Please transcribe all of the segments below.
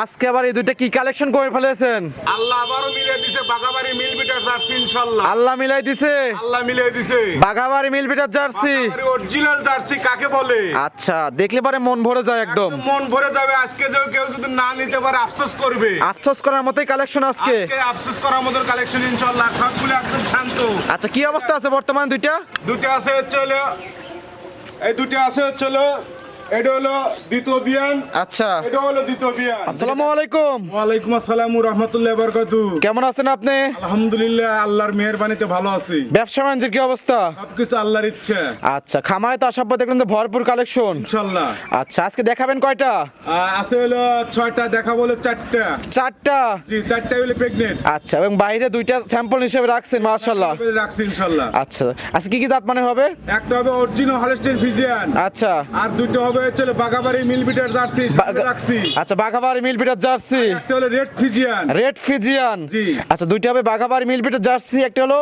আজকে আবার এই দুইটা কি কালেকশন করে ফেলেছেন? আল্লাহ আবারও মিলিয়ে দিছে বাগাবাড়ি মিল বিটার জার্সি ইনশাআল্লাহ। আল্লাহ মিলাই দিছে, আল্লাহ মিলিয়ে দিছে। বাঘাবাড়ি মিল bitter jersey, Bagabari original jersey কাকে বলে? আচ্ছা, দেখলে পরে মন ভরে যায় একদম। মন ভরে যাবে। আজকে যে কেউ যদি না নিতে পারে আফসোস করবে। আফসোস করার মতোই কালেকশন আজকে। আজকে আফসোস করার মতো কালেকশন ইনশাআল্লাহ। সবগুলো একদম শান্ত। আচ্ছা, কি অবস্থা আছে বর্তমান দুইটা? দুটো আছে হচ্ছে হলো, এই দুটো আছে হচ্ছে হলো, এটা হলো দ্বিতীয় বিয়ান। আচ্ছা, এটা হলো দ্বিতীয় বিয়ান। আসসালামু আলাইকুম। ওয়ালাইকুম আসসালাম ওয়া রাহমাতুল্লাহি ওয়া বারাকাতুহু। কেমন আছেন আপনি? আলহামদুলিল্লাহ, আল্লাহর মেহেরবানিতে ভালো আছি। ব্যবসা বাণিজ্যের কি অবস্থা? সবকিছু আল্লাহর ইচ্ছা আচ্ছা, খামারে তো আসার পর দেখলাম যে ভরপুর কালেকশন। ইনশাআল্লাহ। আচ্ছা, আজকে দেখাবেন কয়টা? আছে হলো 6টা, দেখা বলে 4টা। চারটা। জি, 4টাই হলো প্রেগনেন্ট। আচ্ছা, এবং বাইরে দুইটা স্যাম্পল হিসেবে রাখছেন, মাশাআল্লাহ। রাখছি ইনশাআল্লাহ। আচ্ছা, আজকে কি কি জাত মানের হবে? একটা হবে অরিজিনাল হলস্টেইন ফ্রিজিয়ান। আচ্ছা, আর দুটো হবে হচ্ছে বাগাবাড়ি মিল বিটার জার্সি রাখছি। আচ্ছা, বাঘাবাড়ি মিল বিটার জার্সি। একটা হলো রেড ফ্রিজিয়ান। Red Friesian. জি। আচ্ছা, দুইটা হবে বাঘাবাড়ি মিল বিটার জার্সি, একটা হলো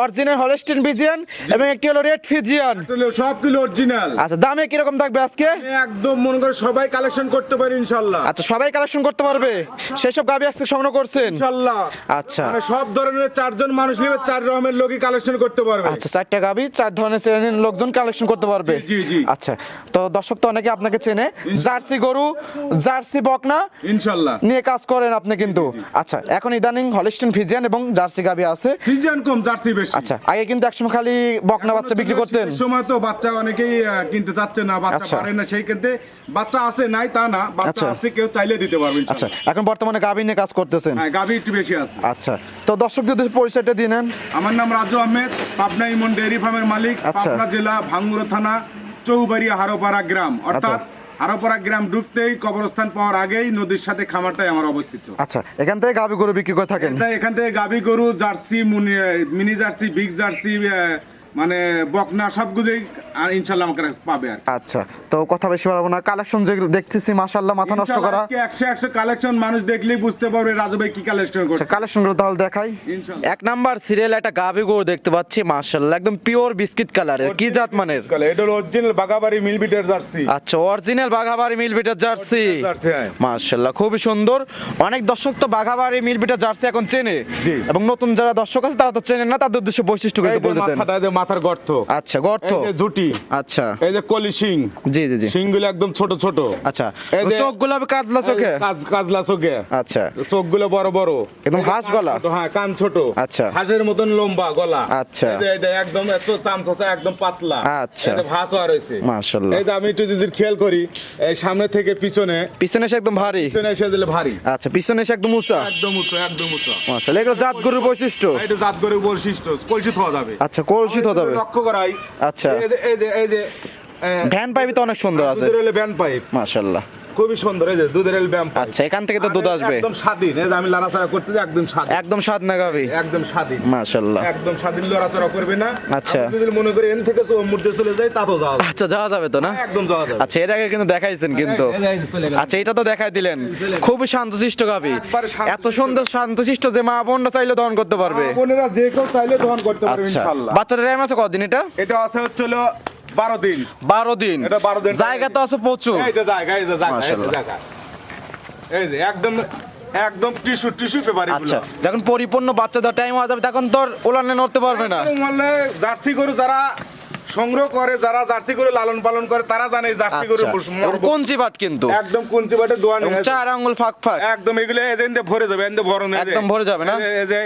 অরিজিনাল হলস্টেইন ফিজিয়ান এবং একটি হলো রেড ফিজিয়ান। সবগুলো অরিজিনাল। আচ্ছা, দামে কি রকম থাকবে আজকে? একদম মনে করে সবাই কালেকশন করতে পারে ইনশাআল্লাহ। আচ্ছা, সবাই কালেকশন করতে পারবে, সেসব গাবি আজকে সংগ্রহ করছেন ইনশাআল্লাহ। আচ্ছা, মানে সব ধরনের 4জন মানুষ নিয়ে 4 রকমের লোকই কালেকশন করতে পারবে। আচ্ছা, চারটা গাবি 4 ধরনের শ্রেণীর লোকজন কালেকশন করতে পারবে। জি, জি। আচ্ছা, তো দর্শক তো অনেকে আপনাকে চেনে, জার্সি গরু, জার্সি বকনা ইনশাআল্লাহ নিয়ে কাজ করেন আপনি কিন্তু। আচ্ছা, এখন ইদানিং হলস্টেইন ফিজিয়ান এবং জার্সি গাবি আছে। ফ্রিজিয়ান কম, জার্সি বেশি। আচ্ছা, আগে কিন্তু একসময় খালি বকনা বাচ্চা বিক্রি করতেন। এই সময় তো বাচ্চা অনেকেই কিনতে চাচ্ছে না, বাচ্চা আচ্ছা। পারে না, সেই কিনতে বাচ্চা আছে নাই তা না, বাচ্চা আচ্ছা। আছে, কেউ চাইলে দিতে পারবে আচ্ছা, ইনশাআল্লাহ। এখন বর্তমানে গাবি নিয়ে কাজ করতেছেন। হ্যাঁ, গাভী একটু বেশি আছে। আচ্ছা, তো দর্শকদের পরিচয়টা দিয়ে নেন। আমার নাম রাজু আহমেদ, পাবনা ইমন ডেয়ারি ফার্মের মালিক। আচ্ছা। পাবনা জেলা ভাঙ্গুড়া থানা চৌবাড়ি হারোপাড়া গ্রাম, অর্থাৎ হারোপাড়া গ্রাম ঢুকতেই কবরস্থান পাওয়ার আগেই নদীর সাথে খামারটাই আমার অবস্থিত। আচ্ছা, এখান থেকে গাবি গরু বিক্রি করে থাকেন। তাই এখান থেকে গাভী গরু, jersey, mini jersey, big jersey, মানে বকনা সবগুলোই ইনশাআল্লাহ আমার কাছে পাবে আর কি। আচ্ছা, তো কথা বেশি বলবো না, কালেকশন যেগুলো দেখতেছি মাশাআল্লাহ মাথা নষ্ট করা। আজকে 100 কালেকশন মানুষ দেখলেই বুঝতে পারবে রাজু ভাই কি কালেকশন করছে। আচ্ছা, কালেকশনগুলো তাহলে দেখাই। ইনশাআল্লাহ। এক নাম্বার সিরিয়াল একটা গাবি গরু দেখতে পাচ্ছি, মাশাআল্লাহ একদম পিওর বিস্কিট কালারের। কি জাত মানের? এটা হলো অরিজিনাল বাগাবাড়ি মিল বিটার জার্সি। আচ্ছা, অরিজিনাল বাঘাবাড়ি মিল বিটার জার্সি। জার্সি, হ্যাঁ। মাশাআল্লাহ, খুবই সুন্দর। অনেক দর্শক তো বাঘাবাড়ি মিল বিটার জার্সি এখন চেনে, জি। এবং নতুন যারা দর্শক আছে তারা তো চেনেন না, তাদের উদ্দেশ্যে বৈশিষ্ট্য এই একটু যে বলে দিতেন। মাথাটা, এই যে মাথার গর্ত, আচ্ছা, গর্ত, এই যে জুটি, আচ্ছা, এই যে কলি শিং, জি জি জি, শিংগুলো একদম ছোট ছোট। আচ্ছা, এই যে চোখগুলো হবে কাতলা চোখে। কাজলা চোখে। আচ্ছা, চোখগুলো বড় বড়, এবং হাঁস গলা। হ্যাঁ, কান ছোট। আচ্ছা। হাঁসের মতন লম্বা গলা। আচ্ছা। এই যে একদম এত চামচা, একদম পাতলা। আচ্ছা। এই যে ভাঁজ হওয়া রয়েছে। মাশাআল্লাহ। এই যে আমি একটু যদি খেয়াল করি, এই সামনে থেকে পিছনে, পিছনে এসে একদম ভারী। পিছনে এসে দিলে ভারী। আচ্ছা, পিছনে এসে একদম উঁচা। একদম উঁচু, একদম উঁচু। মাশাআল্লাহ, এগুলো জাত গরুর বৈশিষ্ট্য। এটা জাত গরুর বৈশিষ্ট্য, কলসিত হওয়া যাবে। আচ্ছা, কলসিত হতে হবে। লক্ষ্য করাই। আচ্ছা। এই যে ভ্যান পাইপি তো অনেক সুন্দর আছে, দুধের হলে ব্যান্ড পাইপ মাশাআল্লাহ। খুবই সুন্দর। এই যে দুধের হলে ব্যান্ড পাইপ। আচ্ছা, এখান থেকে তো দুধ আসবে একদম স্বাধীন। এই যে আমি লড়াচড়া করতে যাই, একদম স্বাধীন, একদম স্বাদ না গাবি, একদম স্বাধীন, মাশাআল্লাহ। একদম স্বাধীন, লড়াচড়া করবে না। আচ্ছা। আপনি যদি মনে করেন এন থেকে মুর্দে চলে যায়, তা তো যাওয়া যাবে। আচ্ছা, যাওয়া যাবে তো না? একদম যাওয়া যাবে। আচ্ছা, এর আগে কিন্তু দেখাইছেন কিন্তু। এই যে চলে গেল। আচ্ছা, এটা তো দেখাই দিলেন, খুবই শান্তশিষ্ট গাবি, একবারে শান্তশিষ্ট। এত সুন্দর শান্তশিষ্ট যে মা বোনরা চাইলে দহন করতে পারবে। বোনেরা যে কেউ চাইলে দহন করতে পারবে আচ্ছা, ইনশাআল্লাহ। বাচ্চাদের টাইম আছে কতদিন এটা? এটা আছে হচ্ছে 12 দিন। 12 দিন। এটা 12 দিন। জায়গা তো আছে প্রচুর। এই যে জায়গা, এই যে জায়গা, এই যে মাশাআল্লাহ। জায়গা। এই যে একদম টিস্যু পেপার এগুলো। আচ্ছা, যখন পরিপূর্ণ বাচ্চাদের টাইম হয়ে যাবে তখন তো আর ওলানে নড়তে পারবে না। মানে জার্সি গরু যারা সংগ্রহ করে, যারা জার্সি গরু লালন পালন করে, তারা জানে এই জার্সি গরু কঞ্চি বাট কিন্তু একদম কুঞ্চি বাটে দোয়া নেই, 4 আঙ্গুল ফাঁক ফাঁক, একদম এগুলো এজেন্টে ভরে যাবে, এজেন্টে ভরণ একদম ভরে যাবে না? এই যে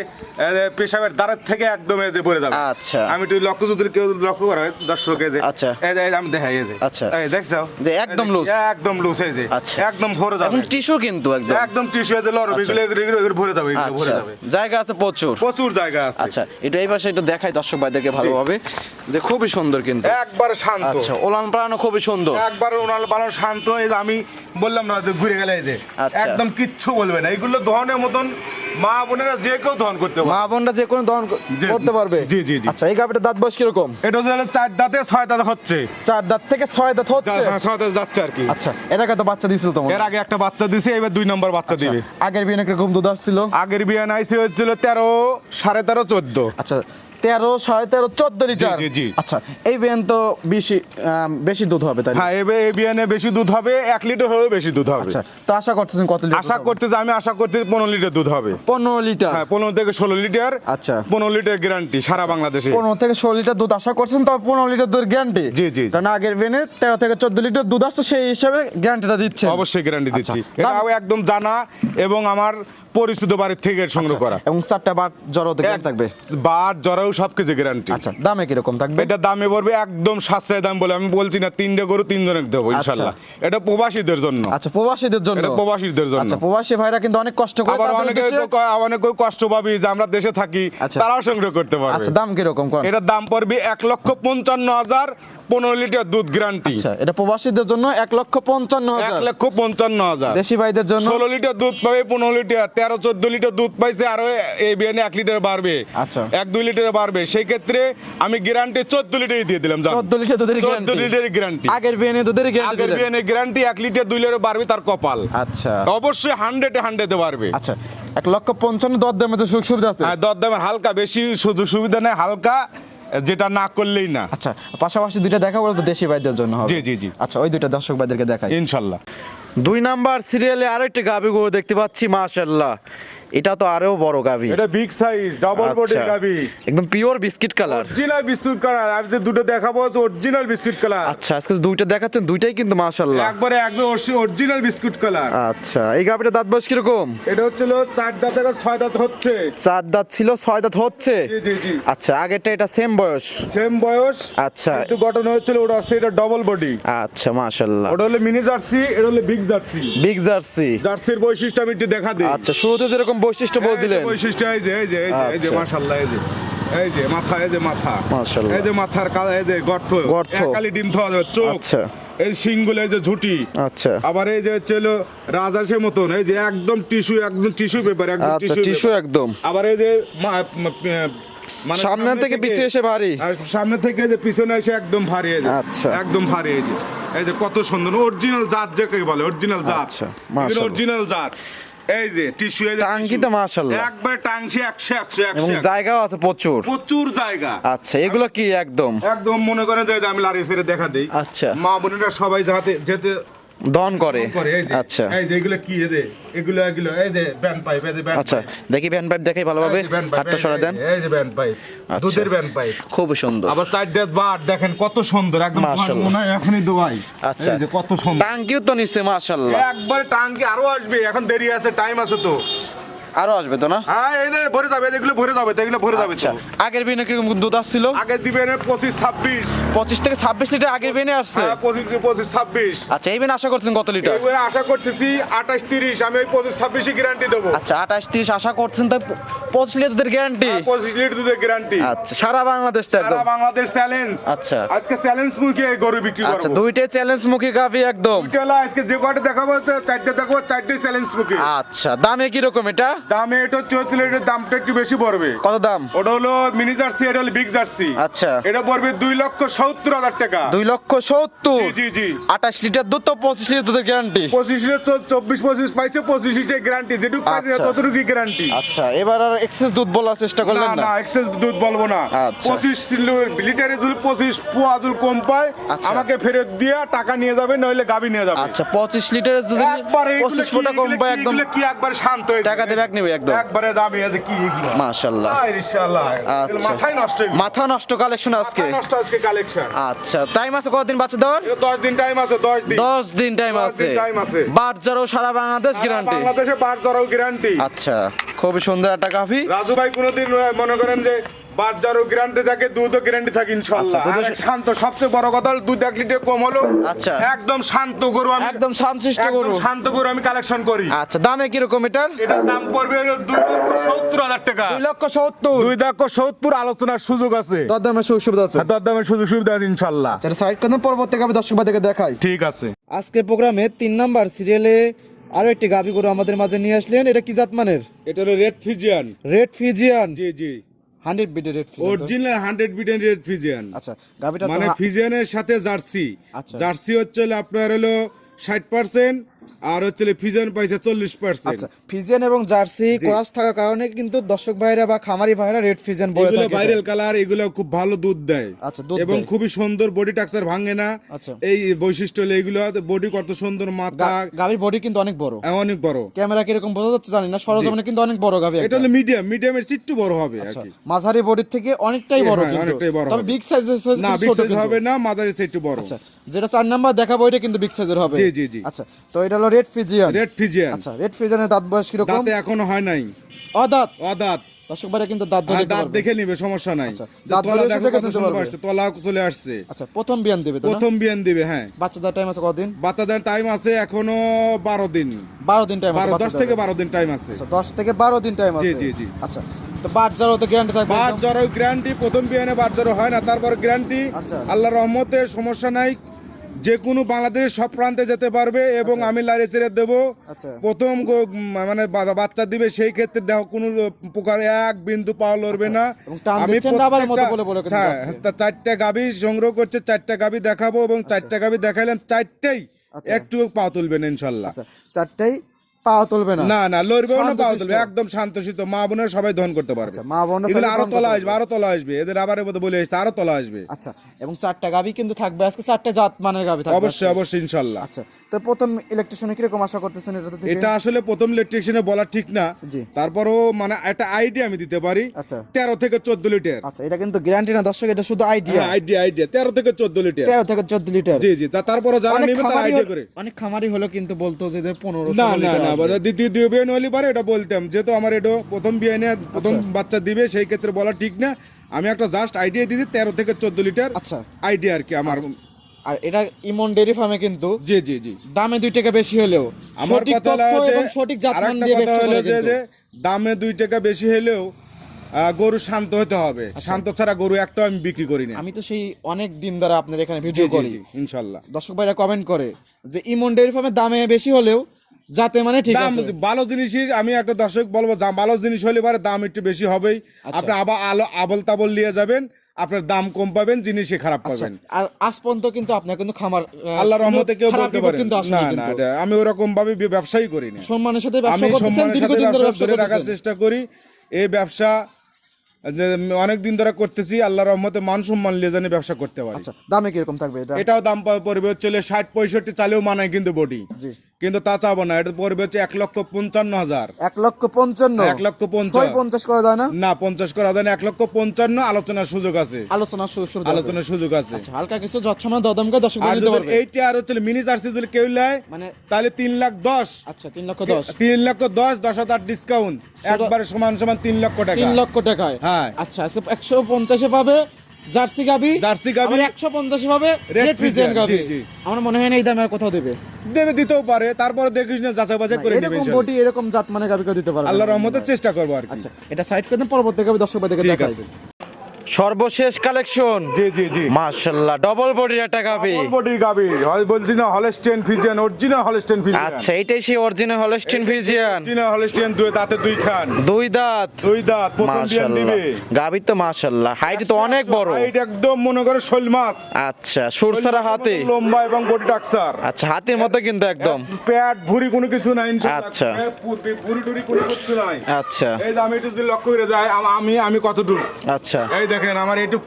পেশাবের দ্বারের থেকে একদম এজে ভরে যাবে। আচ্ছা, আমি একটু লক্ষ্য যদি কেউ লক্ষ্য করা হয় দর্শক, এই যে আচ্ছা, এই যে আমি দেখাই, এই যে আচ্ছা, এই দেখছো যে একদম লুজ, একদম লুজ, এই যে আচ্ছা, একদম ভরে যাবে, এবং টিস্যু কিন্তু একদম টিস্যু, এই যে লরম, এগুলো ভরে যাবে, এগুলো ভরে আচ্ছা, যাবে। জায়গা আছে প্রচুর, প্রচুর জায়গা আছে। আচ্ছা, এটা এই পাশে একটু দেখাই দর্শক ভাইদেরকে ভালোভাবে, যে খুবই সুন্দর কিন্তু একবার শান্ত। আচ্ছা, ওলান পালানো খুবই সুন্দর, একবার ওনাল বানানো শান্ত। এই যে আমি বললাম না যে ঘুরে গেলে, এই যে আচ্ছা, একদম কিচ্ছু বলবে না। এগুলো দহনের মতন মা বোনেরা যে কেউ দহন করতে পারবে, মা বোনরা যে কোনো দহন করতে পারবে। জি জি জি। আচ্ছা, এই গাভিটার দাঁত বয়স কিরকম? এটা হচ্ছে 4 দাঁতে 6 দাঁত হচ্ছে। 4 দাঁত থেকে 6 দাঁত হচ্ছে। 6 দাঁত যাচ্ছে আর কি। আচ্ছা, এর আগে তো বাচ্চা দিছিল তোমার? এর আগে একটা বাচ্চা দিছে, এবার 2 নম্বর বাচ্চা দিবে। আগের বিয়ে কিরকম দুধ আসছিল? আগের বিয়ান আইছে হচ্ছিল 13, 13.5, 14। আচ্ছা, 13, 13.5, 14 লিটার। জি, জি। আচ্ছা, এই বিয়ান তো বেশি দুধ হবে তাই না? হ্যাঁ এই বিয়ানে বেশি দুধ হবে, 1 লিটার হলেও বেশি দুধ হবে। আচ্ছা, তো আশা করতেছেন কত লিটার? আমি আশা করতে 15 লিটার দুধ হবে। 15 লিটার। হ্যাঁ 15 থেকে 16 লিটার। আচ্ছা। 15 লিটার গ্যারান্টি সারা বাংলাদেশে। 15 থেকে 16 লিটার দুধ আশা করছেন, তবে 15 লিটার দুধ গ্যারান্টি। জি, জি। কারণ আগের বিয়ানে 13 থেকে 14 লিটার দুধ আসছে, সেই হিসাবে গ্যারান্টিটা দিচ্ছে। অবশ্যই গ্যারান্টি দিচ্ছি। আচ্ছা। এটাও একদম জানা এবং আমার পরিচিত বাড়ির থেকে সংগ্রহ করা। এবং 4টা বার জড়ো থাকবে। বার জরাও সব কিছু গ্যারান্টি। আচ্ছা, দামে কিরকম থাকবে? এটা দামে পড়বে একদম সাশ্রয় দাম বলে আমি বলছি না, 3টে গরু 3 জনকে দেবো ইনশাআল্লাহ। এটা প্রবাসীদের জন্য। আচ্ছা, প্রবাসীদের জন্য। এটা প্রবাসীদের জন্য। আচ্ছা, প্রবাসী ভাইরা কিন্তু অনেক কষ্ট করে, আবার তাদের অনেকে উদ্দেশ্যে- অনেকে কষ্ট পাবি যে আমরা দেশে থাকি, আচ্ছা। তারাও সংগ্রহ করতে পারবে। আচ্ছা, দাম কিরকম কোন? এটার দাম পড়বে 1,55,000, 15 লিটার দুধ গ্যারান্টি। আচ্ছা, এটা প্রবাসীদের জন্য 1,55,000। 1,55,000। দেশি ভাইদের জন্য 16 লিটার দুধ পাবে, 15 লিটার, 13-14 লিটার দুধ পাইছে, আরো এই বিয়ানে 1 লিটার বাড়বে। আচ্ছা। 1-2 লিটার বাড়বে। সেই ক্ষেত্রে আমি গ্যারান্টি 14 লিটারই দিয়ে দিলাম। 14 লিটার দুধের 14 গ্যারান্টি। লিটারের গ্যারান্টি। আগের বিয়ানে দুধের গ্যারান্টি আগের দিলেন। বিয়ানে গ্যারান্টি 1 লিটার 2 লিটার বাড়বে, তার কপাল। আচ্ছা। অবশ্যই 100-এ বাড়বে। আচ্ছা, 1,55,000 দর দামে তো সুযোগ সুবিধা আছে। হ্যাঁ, দরদামের হালকা, বেশি সুযোগ সুবিধা নেই, হালকা, যেটা না করলেই না। আচ্ছা, পাশাপাশি দুইটা দেখা বলতো দেশি ভাইদের জন্য হবে। জি, জি, জি। আচ্ছা, ওই দুইটা দর্শক ভাইদেরকে দেখাই। ইনশাল্লাহ। 2 নাম্বার সিরিয়ালে আরেকটা গাভী গরু দেখতে পাচ্ছি, মাশাআল্লাহ। এটা তো আরো বড় গাভী। এটা বিগ সাইজ ডাবল বডি গাবি, একদম pure biscuit colour. Original biscuit colour. আর যে দুটো দেখাবো অরিজিনাল বিস্কুট কালার। আচ্ছা, আজকে দুইটা দেখাচ্ছেন, দুইটাই কিন্তু মাশাআল্লাহ। একবারে একদম অরিজিনাল বিস্কুট কালার। আচ্ছা, এই গাভীটা দাঁত বয়স কিরকম? এটা হচ্ছিল 4 দাঁত থেকে 6 দাঁত হচ্ছে। 4 দাঁত ছিল, 6 দাঁত হচ্ছে। জি, জি, জি। আচ্ছা, আগেরটা এটা সেম বয়স। সেম বয়স। আচ্ছা। কিন্তু ঘটনা হচ্ছিল ওটা হচ্ছে এটা ডবল বডি। আচ্ছা, মাশাআল্লাহ। ওটা হলো মিনি জার্সি, এটা হলো বিগ জার্সি। Big jersey. জার্সির বৈশিষ্ট্য আমি একটু দেখা দিই। আচ্ছা, শুরুতে যেরকম বৈশিষ্ট্য বল দিলেন। বৈশিষ্ট্য এই যে আচ্ছা। মাশাআল্লাহ, এই যে মাথা, এই যে মাথা, মাশাআল্লাহ। এই যে মাথার কালা, এই যে গর্ত, একালি ডিম খাওয়া যাবে, চোখ, আচ্ছা। এই সিংগুলো, এই যে ঝুটি। আচ্ছা। আবার এই যে হচ্ছিল রাজহাঁসের মতন, এই যে একদম টিস্যু পেপার, একদম আচ্ছা, টিস্যু একদম। আবার এই যে মানে সামনে থেকে পিছিয়ে এসে ভারী। আর সামনে থেকে যে পিছনে এসে একদম ভারী, এই যে আচ্ছা। একদম ভারী, এই যে কত সুন্দর অরিজিনাল জাত যাকে বলে, অরিজিনাল জাত। আচ্ছা, মাশাআল্লাহ। অরিজিনাল জাত। এই যে টিস্যু, এই যে টাঙ্কি তো মাশাআল্লাহ। একবারে টাংশি 100 এবং জায়গাও আছে প্রচুর। প্রচুর জায়গা। আচ্ছা, এগুলো কি একদম মনে করেন যে আমি লারি ছেড়ে দেখা দেই। আচ্ছা। মা বোনেরা সবাই যেতে দন করে। এই যে, আচ্ছা। এই যে এগুলো কি, এই যে এগুলো এই যে ব্যান্ড পাইপ, এই যে ব্যান্ড আচ্ছা, দেখি ব্যান্ড পাইপ দেখাই ভালোভাবে। হাতটা সরা দেন। এই যে ব্যান্ড পাইপ, আচ্ছা। দুধের ব্যান্ড পাইপ, খুব সুন্দর। আবার 4 দাঁত বার দেখেন কত সুন্দর, একদম মাশাআল্লাহ। মনে হয় এখনই দোয়াই। আচ্ছা, এই যে কত সুন্দর। টাঙ্কিও তো নিচে মাশাআল্লাহ। একবার টাঙ্কি আরো আসবে, এখন দেরি আছে, টাইম আছে তো। আরো আসবে তো না? হ্যাঁ, এই যে ভরে যাবে, এগুলো ভরে যাবে, এগুলো ভরে যাবে আচ্ছা, তো। আগের বিনে কিরকম দুধ আসছিল? আগে দিবেন 25-26। 25 থেকে 26 লিটার আগের বিনে আসছে। হ্যাঁ, 25-26। আচ্ছা, এই বিনে আশা করছেন কত লিটার? এইগুলো আশা করতেছি 28-30, আমি ওই 25-26 গ্যারান্টি দেবো। আচ্ছা, 28-30 আশা করছেন, তাই 25 লিটার দুধের গ্যারান্টি। 25 লিটার দুধের গ্যারান্টি। আচ্ছা, সারা বাংলাদেশ তো সারা একদম। বাংলাদেশ চ্যালেঞ্জ। আচ্ছা। আজকে চ্যালেঞ্জ মুখে গরু বিক্রি আচ্ছা, করব। দুইটাই চ্যালেঞ্জ মুখী গাভী একদম। চলো আজকে যে কয়টা দেখাবো, 4টে দেখাবো, 4টেই চ্যালেঞ্জ মুখে। আচ্ছা, দামে কি রকম এটা? দামে এটা 34 লিটারের দামটা একটু বেশি পড়বে। কত দাম? ওটা হলো মিনি জার্সি, এটা হলো বিগ জার্সি। আচ্ছা। এটা পড়বে 2,70,000 টাকা। 2,70,000। জি, জি। 28 লিটার দুধ তো 25 লিটার দুধের গ্যারান্টি। 25 লিটার 24-25 পাইছে, 25 লিটার গ্যারান্টি, যেটুকু পাইছে আচ্ছা। ততটুকুই গ্যারান্টি। আচ্ছা, এবার আর এক্সেস দুধ বলার চেষ্টা করলেন না না? না, এক্সেস দুধ বলবো না। আচ্ছা। 25 লিটারে যদি 25 পোয়া দুধ কম পায়, আচ্ছা। আমাকে ফেরত দিয়ে টাকা নিয়ে যাবে, নইলে গাবি নিয়ে যাবে। আচ্ছা, 25 লিটারের যদি একবারে 25 ফোঁটা কম পায় একদম এগুলো কি একবার শান্ত হয়ে টাকা দেবে, এক নেবে একদম। একবারে দামি আছে কি এগুলো। মাশাআল্লাহ। ইনশাআল্লাহ। আচ্ছা, মাথায় নষ্ট এগুলো। মাথা নষ্ট কালেকশন আজকে। মাথায় নষ্ট আজকে কালেকশন। আচ্ছা, টাইম আছে কতদিন বাচ্চা দেওয়ার? 10 দিন টাইম আছে, 10 দিন। 10 দিন টাইম 10 আছে। দিন time আছে। বাজারও সারা বাংলাদেশ গ্যারান্টি। বাংলাদেশে বার জরাও গ্যারান্টি। আচ্ছা, খুবই সুন্দর একটা গাভী। রাজু ভাই কোনোদিন মনে করেন যে বাজারও গ্যারান্টি থাকে, দুধও গ্যারান্টি থাকে ইনশাআল্লাহ। আচ্ছা, দুধও আর শান্ত, সবচেয়ে বড় কথা হলো দুধ 1 লিটার কম হলো। আচ্ছা। একদম শান্ত গরু, আমি একদম শান্তশিষ্ট গরু। একদম শান্ত গরু আমি কালেকশন করি। আচ্ছা, দামে কি রকম এটার? এটার দাম পড়বে হলো 2,70,000 টাকা। 2,70,000। 2,70,000 আলোচনার সুযোগ আছে। দরদামের সুযোগ সুবিধা আছে। দরদামের সুযোগ সুবিধা আছে ইনশাআল্লাহ। আচ্ছা, সাইড করুন, পরবর্তী গাভী দর্শক ভাইদেরকে দেখাই। ঠিক আছে। আজকে প্রোগ্রামে 3 নাম্বার সিরিয়ালে আরো একটি গাভী গরু আমাদের মাঝে নিয়ে আসলেন। এটা কি জাত মানের? এটা হলো রেড ফিজিয়ান। Red Friesian. জি, জি। 100 বিটের রেড ফিজিয়ান। অরিজিনাল 100 বিটের রেড ফিজিয়ান। আচ্ছা, গাভীটা মানে তো ফিজিয়ানের সাথে জার্সি। আচ্ছা। জার্সি হচ্ছে আপনার হলো 60%, আর হচ্ছে ফিজিয়ান পাইছে 40%। আচ্ছা, ফিজিয়ান এবং জার্সি ক্রস থাকার কারণে কিন্তু দর্শক ভাইরা বা খামারি ভাইরা রেড ফিজিয়ান বলে এগুলো থাকে। ভাইরাল কালার, এগুলো খুব ভালো দুধ দেয়। আচ্ছা, দুধ এবং দেয়। খুবই সুন্দর, বডি টাক্সার ভাঙে না। আচ্ছা। এই বৈশিষ্ট্য হলো এগুলো, বডি কত সুন্দর, মাথা গাভীর বডি কিন্তু অনেক বড়। অনেক বড়। ক্যামেরা কিরকম বোঝা যাচ্ছে জানি না, সরজমিনে কিন্তু অনেক বড় গাভী। এটা হলো মিডিয়াম, মিডিয়ামের একটু বড় হবে আর আচ্ছা, কি। মাঝারি বডির থেকে অনেকটাই বড় হ্যাঁ, কিন্তু। অনেকটাই বড় তবে হবে। বিগ সাইজের না, বিগ সাইজ হবে না, মাঝারি সাইজ একটু বড়। আচ্ছা, যেটা 4 নাম্বার দেখাবো এটা কিন্তু বিগ সাইজের হবে। জি, জি, জি। আচ্ছা, তো এটা হলো রেড ফিজিয়ান। Red Friesian. আচ্ছা, রেড ফিজিয়ানের দাঁত বয়স কিরকম? দাঁতে এখনো হয় নাই। অদাঁত। অদাঁত। দর্শক ভাইরা কিন্তু দাঁত ধরে দেখতে দাঁত পারবে। দেখে নিবে, সমস্যা নাই। আচ্ছা, যে দাঁত তলা ধরে দেখো দেখে কত নিতে সুন্দর পারবে। আসছে, তলা চলে আসছে। আচ্ছা, প্রথম বিয়ান দেবে তো না? প্রথম বিয়ান দিবে, হ্যাঁ। বাচ্চাদের টাইম আছে কতদিন? বাচ্চাদের টাইম আছে এখনো 12 দিন। 12 দিন টাইম আছে। 10 থেকে 12 দিন টাইম আছে। আচ্ছা, 10 থেকে 12 দিন টাইম আছে। জি, জি, জি। আচ্ছা, তো বাট যারও তো গ্যারান্টি থাকবে? বাট জ্বর গ্যারান্টি, প্রথম বিয়ানে বাট জ্বর হয় না, তারপর গ্যারান্টি। আচ্ছা। আল্লাহর রহমতে সমস্যা নাই, যে কোনো বাংলাদেশের সব প্রান্তে যেতে পারবে এবং আমি লারি ছেড়ে দেবো। আচ্ছা। প্রথম মানে বাচ্চা দিবে, সেই ক্ষেত্রে দেখো কোনো প্রকার এক বিন্দু পাওয়া লড়বে না। এবং টান দিচ্ছেন রাবারের মতো বলে বলে কিন্তু যাচ্ছে। 4টা গাভী সংগ্রহ করছে, 4টা গাভী দেখাবো এবং 4টা গাভী দেখাইলাম, 4টাই আচ্ছা। একটু পা তুলবেন ইনশাল্লাহ। আচ্ছা, 4টাই পা তুলবে না? না না, লড়বেও না, পা শান্তশিষ্ট। তুলবে, একদম শান্তশিষ্ট। মা বোনের সবাই দহন করতে পারবে। আচ্ছা, মা বোনরা এগুলো সবাই আরো দহন তলা করতে আসবে, আরো তলা আসবে, এদের আবার মধ্যে বলে আসছে আরো তলা আসবে। আচ্ছা, এবং 4টা গাভী কিন্তু থাকবে আজকে, 4টা জাত মানের গাভী থাকবে অবশ্যই আজকে। অবশ্যই ইনশাল্লাহ। আচ্ছা, তো প্রথম ইলেকট্রিশিয়ানে কিরকম আশা করতেছেন এটা থেকে? এটা আসলে প্রথম ইলেকট্রিশিয়ানে বলা ঠিক না, জি। তারপরও মানে একটা আইডিয়া আমি দিতে পারি। আচ্ছা। 13 থেকে 14 লিটার। আচ্ছা, এটা কিন্তু গ্যারান্টি না দর্শক, এটা শুধু আইডিয়া। হ্যাঁ, আইডিয়া 13 থেকে 14 লিটার। 13 থেকে 14 লিটার। জি জি, তারপরে যারা নেবে তারা আইডিয়া করে। অনেক খামারি হলো কিন্তু বলতো যে 15 না 16 না লিটার না, আসবে। দ্বিতীয় বিয়ান হলে পারে এটা বলতাম, যেহেতু আমার এটা প্রথম বিয়ানে প্রথম বাচ্চা দিবে, সেই ক্ষেত্রে বলা ঠিক না। আমি একটা জাস্ট আইডিয়া দিদি 13 থেকে 14 লিটার। আচ্ছা। আইডিয়া আর কি আমার। আর এটা ইমন ডেইরি ফার্মে কিন্তু জি জি জি, দামে 2 টাকা বেশি হলেও আমার সঠিক কথা তথ্য হলো যে এবং সঠিক জাতমান আরেকটা দিয়ে কথা ব্যবসা হলো করে যে কিন্তু। দামে 2 টাকা বেশি হলেও গরু শান্ত হতে হবে। শান্ত ছাড়া গরু একটা আমি বিক্রি করি না। আমি তো সেই অনেক দিন ধরে আপনার এখানে জি ভিডিও জি করি, জি, ইনশাআল্লাহ। দর্শক ভাইরা কমেন্ট করে যে ইমন ডেইরি ফার্মে দামে বেশি হলেও যাতে মানে ঠিক দাম আছে। ভালো জিনিসের আমি একটা দর্শক বলবো, ভালো জিনিস হলে পারে দাম একটু বেশি হবেই। আচ্ছা। আপনি আবার আবল তাবল নিয়ে যাবেন, আপনার দাম কম পাবেন, জিনিসই খারাপ আচ্ছা, পাবেন। আর আজ পর্যন্ত কিন্তু আপনার কিন্তু খামার আল্লাহর রহমতে কেউ খারাপ বলতে রিপোর্ট পারে কিন্তু না। আসেনি না কিন্তু। এটা আমি ওরকম ভাবে ব্যবসায়ী করি না। সম্মানের সাথে ব্যবসা আমি করতেছেন, সম্মানের সাথে দীর্ঘদিন ধরে ব্যবসা ব্যবসা ধরে রাখার করতেছেন। চেষ্টা করি। এই ব্যবসা অনেক দিন ধরে করতেছি, আল্লাহর রহমতে মান সম্মান নিয়ে জানি ব্যবসা করতে পারি। আচ্ছা, দামে কিরকম থাকবে এটা? এটাও দাম পড়বে হচ্ছে 60-65 চালেও মানায় কিন্তু বডি। জি। কিন্তু তা চাবো না, এটা পড়বে হচ্ছে 1,55,000। 1,55,000 1,55,000 650 করা যায় না? না, 50 করা যায় না, 1,55,000 আলোচনার সুযোগ আছে। আলোচনার সুযোগ আছে। আলোচনার সুযোগ আছে। আচ্ছা, হালকা কিছু যৎসামান্য দদমকে দর্শক আর নিতে যদি পারবে। এইটা আর হচ্ছে মিনি জার্সি যদি কেউ নেয় মানে তাহলে 3,10,000। আচ্ছা, 3,10,000 3,10,000 ডিসকাউন্ট, একবারে সমান সমান 3 লক্ষ টাকা। 3 লক্ষ টাকায়। হ্যাঁ। আচ্ছা, আজকে 150 পাবে জার্সি গাবি, জার্সি গাভী। 150 পাবে রেড রেড ফিজিয়ান ফিজিয়ান, গাবি। জি, জি। আমার মনে হয় না এই দামে আর কোথাও দেবে। দিতেও পারে, তারপরে দেখিস না, যাচাই বাছাই করে নেবেন। এরকম বডি এরকম জাত মানে গাবি দিতে পারবে। আল্লাহর রহমতে চেষ্টা করবো আর কি। আচ্ছা, এটা সাইড করে দেন, পরবর্তী গাবি দর্শক ভাইদেরকে ঠিক দেখাই। আছে। সর্বশেষ কালেকশন। জি জি জি, মাশাআল্লাহ, ডবল বডির একটা গাবি। বডির গাবি হয়, বলছি না Holstein Friesian, original Holstein Friesian. আচ্ছা, এইটাই সেই original Holstein Friesian. Original Holstein, দুই দাঁতে দুই খান। 2 দাঁত। প্রথম বিয়ান মাশাআল্লাহ, দিবে। গাবি তো মাশাআল্লাহ হাইট তো অনেক বড়। হাইট একদম মনে করে শোল মাছ। আচ্ছা, সুরসারা হাতে। লম্বা এবং বডি টাকসার। আচ্ছা, হাতের মতো কিন্তু একদম। পেট ভুঁড়ি কোনো কিছু নাই ইনশাআল্লাহ। আচ্ছা। ভুঁড়ি টুরি কোনো কিছু নাই। আচ্ছা এই যে আমি একটু যদি লক্ষ্য করে যাই, আমি কতটুকু, আচ্ছা এই দেখেন আমার এইটুক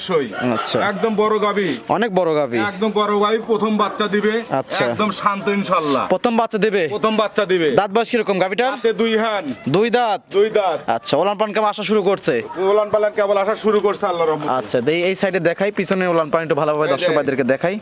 সই আচ্ছা। একদম বড় গাবি, অনেক বড় গাবি। একদম বড় গাবি, প্রথম বাচ্চা দিবে। আচ্ছা। একদম শান্ত ইনশাআল্লাহ। প্রথম বাচ্চা দেবে। প্রথম বাচ্চা দিবে। দাঁত বয়স কিরকম গাবিটার? হাতে দুই হান, 2 দাঁত। দুই দাঁত। আচ্ছা, ওলান পান কেমন আসা শুরু করছে? ওলান পালান কেবল আসা শুরু করছে আল্লাহর রহমতে। আচ্ছা, এই সাইডে দেখাই, পিছনে ওলান পান একটু ভালোভাবে এই যে। দর্শক ভাইদেরকে দেখাই।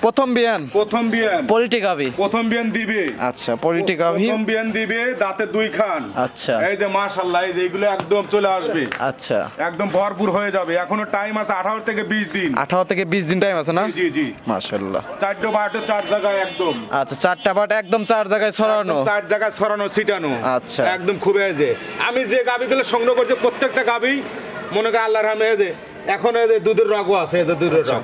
প্রথম বিয়ান প্রথম বিয়ান, পলিটি গাবি। প্রথম বিয়ান দিবে। আচ্ছা, পলিটি গাবি। প্রথম বিয়ান দিবে, দাঁতে দুই খান। আচ্ছা এই যে মাশাআল্লাহ, এই যে এগুলো একদম চলে আসবে, আচ্ছা, একদম ভরপুর হয়ে যাবে। এখনো টাইম আছে 18 থেকে 20 দিন। 18 থেকে 20 দিন টাইম আছে না? জি জি, মাশাআল্লাহ। 4টো বারোটো 4 জায়গায় একদম। আচ্ছা, 4টা বাট একদম 4 জায়গায় ছড়ানো। 4 জায়গায় ছড়ানো ছিটানো। আচ্ছা। একদম খুবই এই যে আমি যে গাবিগুলো সংগ্রহ করছি, প্রত্যেকটা গাবি মনে করে আল্লাহর রহমতে এই যে এখন এই যে দুধের রগও আছে, এই যে দুধের রগ।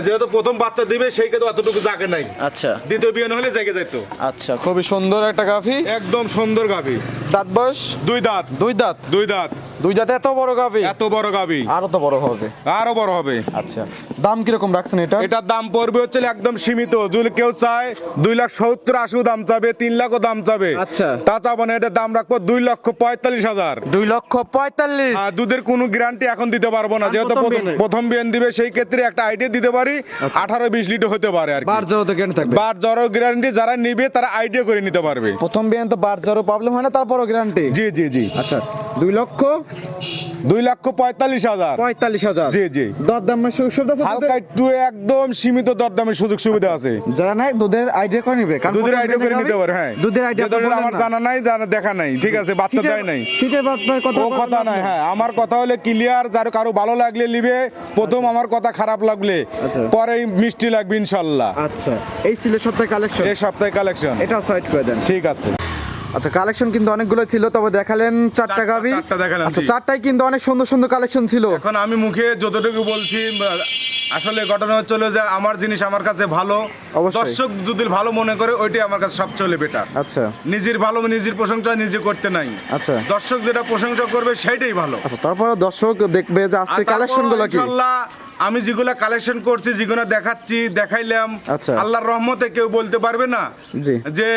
যেহেতু প্রথম বাচ্চা দিবে, সেই কিন্তু অতটুকু জাগে নাই। আচ্ছা দ্বিতীয় বিয়ান হলে জেগে যাইতো। আচ্ছা, খুবই সুন্দর একটা গাভি। একদম সুন্দর গাভি। দাঁত বয়স? 2 দাঁত। 2 দাঁত। 2 দাঁত। দুই জাতে এত বড় গাবি, এত বড় গাবি, আরো তো বড় হবে। আরো বড় হবে। আচ্ছা, দাম কিরকম রাখছেন এটা? এটার দাম পড়বে হচ্ছে একদম সীমিত, যদি কেউ চায় 2,70,80 দাম চাবে, 3 লাখও দাম চাবে। আচ্ছা। তা চাবো না, এটার দাম রাখবো 2,45,000। 2,45,000। আর দুধের কোনো গ্যারান্টি এখন দিতে পারবো না, আর যেহেতু প্রথম বিয়ান। প্রথম বিয়ান দিবে, সেই ক্ষেত্রে একটা আইডিয়া দিতে পারি 18-20 লিটার হতে পারে আর কি। বার জড়ো তো গ্যারান্টি থাকবে। বার জড়ো গ্যারান্টি, যারা নিবে তারা আইডিয়া করে নিতে পারবে। প্রথম বিয়ান তো বার জড়ো প্রবলেম হয় না, তারপরও গ্যারান্টি। জি জি জি। আচ্ছা, 2,45,000। 2,45,000। জি জি। দরদামের সুযোগ সুবিধা আছে? হালকা একটু একদম সীমিত দরদামের সুযোগ সুবিধা আছে। যারা নাই দুধের আইডিয়া করে নিবে, কারণ দুধের প্রথম আইডিয়া করে বিয়ানে নিতে গাভী, পারে। হ্যাঁ, দুধের আইডিয়া যেটা আমার জানা নাই, দেখা নাই, ঠিক আছে, বাচ্চা দেয় নাই, সিটের বাটপার কথা ও কথা নাই। হ্যাঁ, আমার কথা হলে ক্লিয়ার, যার কারো ভালো লাগলে নিবে, প্রথম আমার কথা খারাপ লাগলে আচ্ছা। পরে মিষ্টি লাগবে ইনশাল্লাহ। আচ্ছা, এই ছিল সপ্তাহে কালেকশন। এই সপ্তাহে কালেকশন, এটা সাইড করে দেন। ঠিক আছে। আচ্ছা, কালেকশন কিন্তু অনেকগুলো ছিল, তবে দেখালেন চারটা গাভী। চারটা দেখালাম, আচ্ছা, জি। চারটাই কিন্তু অনেক সুন্দর সুন্দর কালেকশন ছিল। এখন আমি মুখে যতটুকু বলছি, আসলে ঘটনা হচ্ছে যে আমার জিনিস আমার কাছে ভালো, অবশ্যই। দর্শক যদি ভালো মনে করে ওইটাই আমার কাছে সবচেয়ে বেটার। আচ্ছা নিজের ভালো, নিজের প্রশংসা নিজে করতে নাই। আচ্ছা দর্শক যেটা প্রশংসা করবে সেইটাই ভালো। আচ্ছা, তারপরে দর্শক দেখবে যে আজকে কালেকশন গুলো কি। ইনশাআল্লাহ আমি যেগুলা কালেকশন করছি, যেগুলো দেখাচ্ছি, দেখাইলাম, আচ্ছা। আল্লাহর রহমতে কেউ বলতে পারবে না জি। যে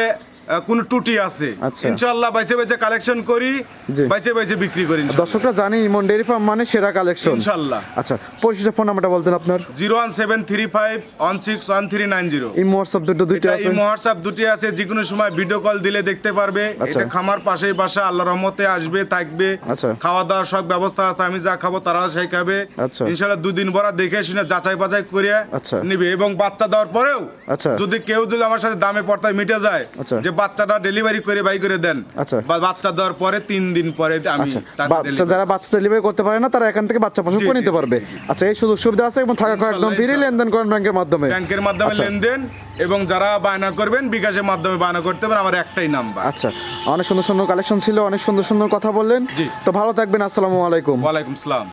কোনো ত্রুটি আছে। আচ্ছা। ইনশাআল্লাহ বাইচে বাইচে কালেকশন করি, জি। বাইচে বাইচে বিক্রি করি ইনশাআল্লাহ। দর্শকরা জানি ইমন ডেইরি ফার্ম মানে সেরা কালেকশন। ইনশাআল্লাহ। আচ্ছা, পরিশেষে ফোন নাম্বারটা বলতেন আপনার। 01735161390। এই হোয়াটসঅ্যাপ দুইটা এটা আছে। এই হোয়াটসঅ্যাপ দুটি আছে, যে কোনো সময় ভিডিও কল দিলে দেখতে পারবে। আচ্ছা। এটা খামার পাশেই বাসা, আল্লাহর রহমতে আসবে, থাকবে। আচ্ছা। খাওয়া দাওয়ার সব ব্যবস্থা আছে, আমি যা খাবো তারাও সেই খাবে। আচ্ছা। ইনশাআল্লাহ 2 দিন পর দেখে শুনে যাচাই বাছাই করে আচ্ছা। নিবে, এবং বাচ্চা দেওয়ার পরেও আচ্ছা। যদি কেউ যদি আমার সাথে দামে পড়তায় মিটে যায়, আচ্ছা। যে বাচ্চাটা ডেলিভারি করে বাই করে দেন, আচ্ছা। বা বাচ্চা দেওয়ার পরে 3 দিন পরে আমি আচ্ছা, তাকে বাচ্চা delivery- যারা বাচ্চা ডেলিভারি করতে পারে না, তারা এখান থেকে বাচ্চা প্রসব জি, করে জি, নিতে জি, পারবে। আচ্ছা, এই সুযোগ সুবিধা আছে এবং থাকা খাওয়া একদম ফ্রি, ইনশাআল্লাহ। লেনদেন করেন ব্যাংকের মাধ্যমে। ব্যাংকের মাধ্যমে আচ্ছা। লেনদেন, এবং যারা বায়না করবেন বিকাশের মাধ্যমে বায়না করতে পারেন, আমার একটাই নাম্বার। আচ্ছা, অনেক সুন্দর সুন্দর কালেকশন ছিল, অনেক সুন্দর সুন্দর কথা বললেন। জি। তো ভালো থাকবেন, আসসালামু আলাইকুম। ওয়ালাইকুম আসসালাম।